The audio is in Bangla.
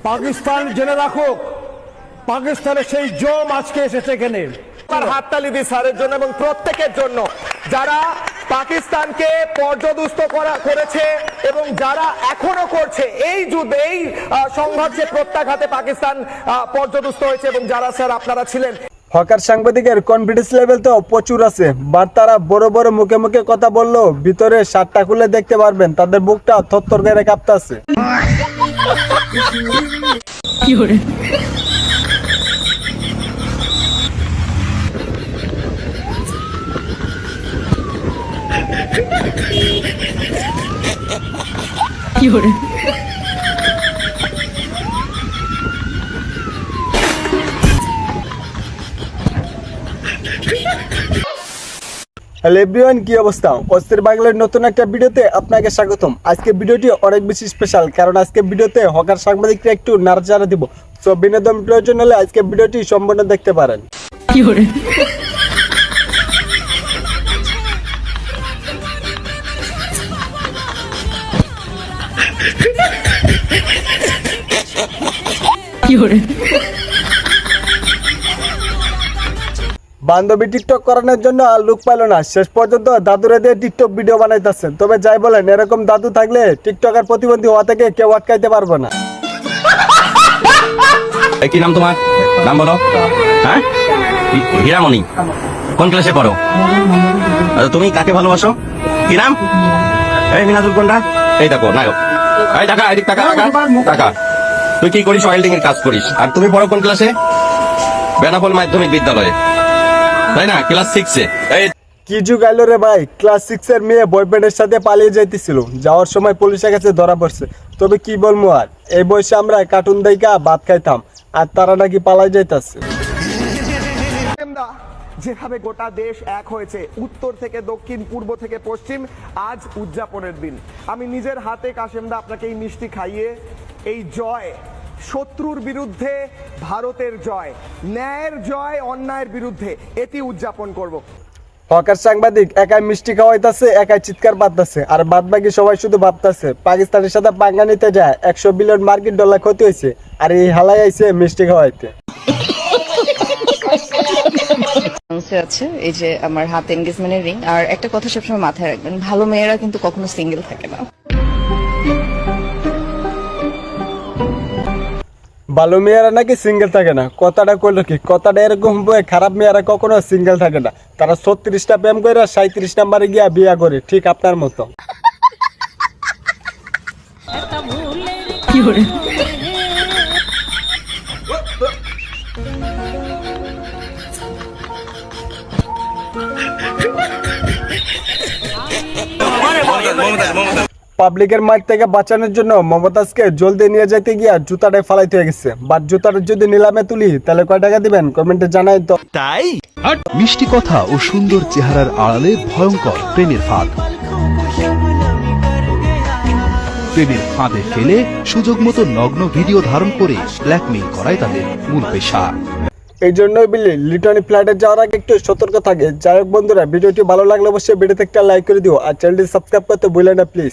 পাকিস্তান জেনে রাখো, পাকিস্তানের সেই জম আজকে এসেছে এখানে। হাততালি দিই স্যারের জন্য এবং প্রত্যেকের জন্য যারা পাকিস্তানকে পর্যদুস্ত করেছে এবং যারা এখনো করছে এই যুদ্ধে, এই সংঘর্ষে প্রত্যাঘাতে পাকিস্তান পর্যদুস্ত হয়েছে এবং যারা স্যার আপনারা ছিলেন। হকার সাংবাদিকের কনফিডেন্স লেভেল তো প্রচুর আছে, বাট তারা বড় বড় মুখে মুখে কথা বললো, ভিতরে শার্টটা খুলে দেখতে পারবেন তাদের বুকটা থরথর করে কাঁপতাছে। হ্যালো এভরিওয়ান, কি অবস্থা? অস্থির বাংলার নতুন একটা ভিডিওতে আপনাকে স্বাগতম। আজকে ভিডিওটি অনেক বেশি স্পেশাল, কারণ আজকে ভিডিওতে হকার সাংবাদিকরা একটু নাড়াচাড়া দিব। সো বিনোদন প্রয়োজন হলে আজকে ভিডিওটি সম্পূর্ণ দেখতে পারেন। বান্ধবী টিকটক করানোর জন্য আর লুক পাইল না, শেষ পর্যন্ত দাদুরে দিয়ে টিকটক ভিডিও বানাইতেছে। তবে যাই বলেন, এরকম দাদু থাকলে টিকটকার প্রতিবন্ধী হওয়া থেকে কেউ আটকাইতে পারবে না। কি নাম তোমার? নাম বলো। হ্যাঁ, হীরামণি। কোন ক্লাসে পড়ো? তুমি কাকে ভালোবাসো? কি নাম? এই মিনাজুল কোনটা? এই দেখো নায়ক। এই টাকা, এদিক টাকা, টাকা। তুই কি করিস? ওয়েল্ডিং এর কাজ করিস। আর তুমি পড়ো কোন ক্লাসে? বেনাপোল মাধ্যমিক বিদ্যালয়ে, তাই না? ক্লাস 6-এ। কি যুগ আইলো রে ভাই, ক্লাস 6 এর মেয়ে বয়ফ্রেন্ডের সাথে পালিয়ে যাইতেছিল, যাওয়ার সময় পুলিশের কাছে ধরা পড়ছে। তবে কি বলবো আর, এই বয়সে আমরা কার্টুন দেখা ভাত খাইতাম, আর তারা নাকি পালাই যাইতাছে। যেভাবে গোটা দেশ এক হয়েছে, উত্তর থেকে দক্ষিণ, পূর্ব থেকে পশ্চিম, আজ উদযাপনের দিন। আমি নিজের হাতে কাশেমদা আপনাকে এই মিষ্টি খাইয়ে এই জয়, শত্রুর বিরুদ্ধে ভারতের জয়, ন্যায়ের জয় অন্যায়ের বিরুদ্ধে, এটি উদযাপন করব। হকার সাংবাদিক একাই মিষ্টি খাওয়াইতেছে, একাই চিৎকার পারতেছে, আর বাদ বাকি সবাই শুধু ভাবতেছে পাকিস্তানের সাথে পাঙ্গা নিতে যায় 100 বিলিয়ন মার্কিন ডলার ক্ষতি হয়েছে, আর এই হালাই আইছে মিষ্টি খাওয়াইতে। আছে এই যে আমার হাতে এনগেজমেন্টের রিং। আর একটা কথা সবসময় মাথায় রাখবেন, ভালো মেয়েরা কিন্তু কখনো সিঙ্গেল থাকে না। ভালো মেয়েরা নাকি সিঙ্গেল থাকে না, কথাটা কইলো কি? কথাটা এরকম হবে, খারাপ মেয়েরা কখনো সিঙ্গেল থাকে না, তারা 36টা প্রেম করে 37 নম্বরে গিয়া বিয়া করে, ঠিক আপনার মতো। পাবলিকের মাইক থেকে বাঁচানোর জন্য মমতাজকে জলদি নিয়ে যেতে গিয়া জুতাটাই ফালাইতে হয়ে গেছে। বাট জুতাটা যদি নিলামে তুলি তাহলে কয় টাকা দিবেন কমেন্টে জানাই তো। তাই মিষ্টি কথা ও সুন্দর চেহারার আড়ালে ভয়ঙ্কর প্রেমের ফাঁদ। প্রেমের ফাঁদে ফেলে সুযোগ মতো নগ্ন ভিডিও ধারণ করে ব্ল্যাকমেইল করাই তাদের মূল পেশা। এই জন্যই বলি লিটনি ফ্ল্যাটে যাওয়ার আগে একটু সতর্ক থাকে। যাই হোক বন্ধুরা, ভিডিওটি ভালো লাগলে অবশ্যই ভিডিওতে একটা লাইক করে দিও, আর চ্যানেলটি সাবস্ক্রাইব করতে ভুলে না প্লিজ।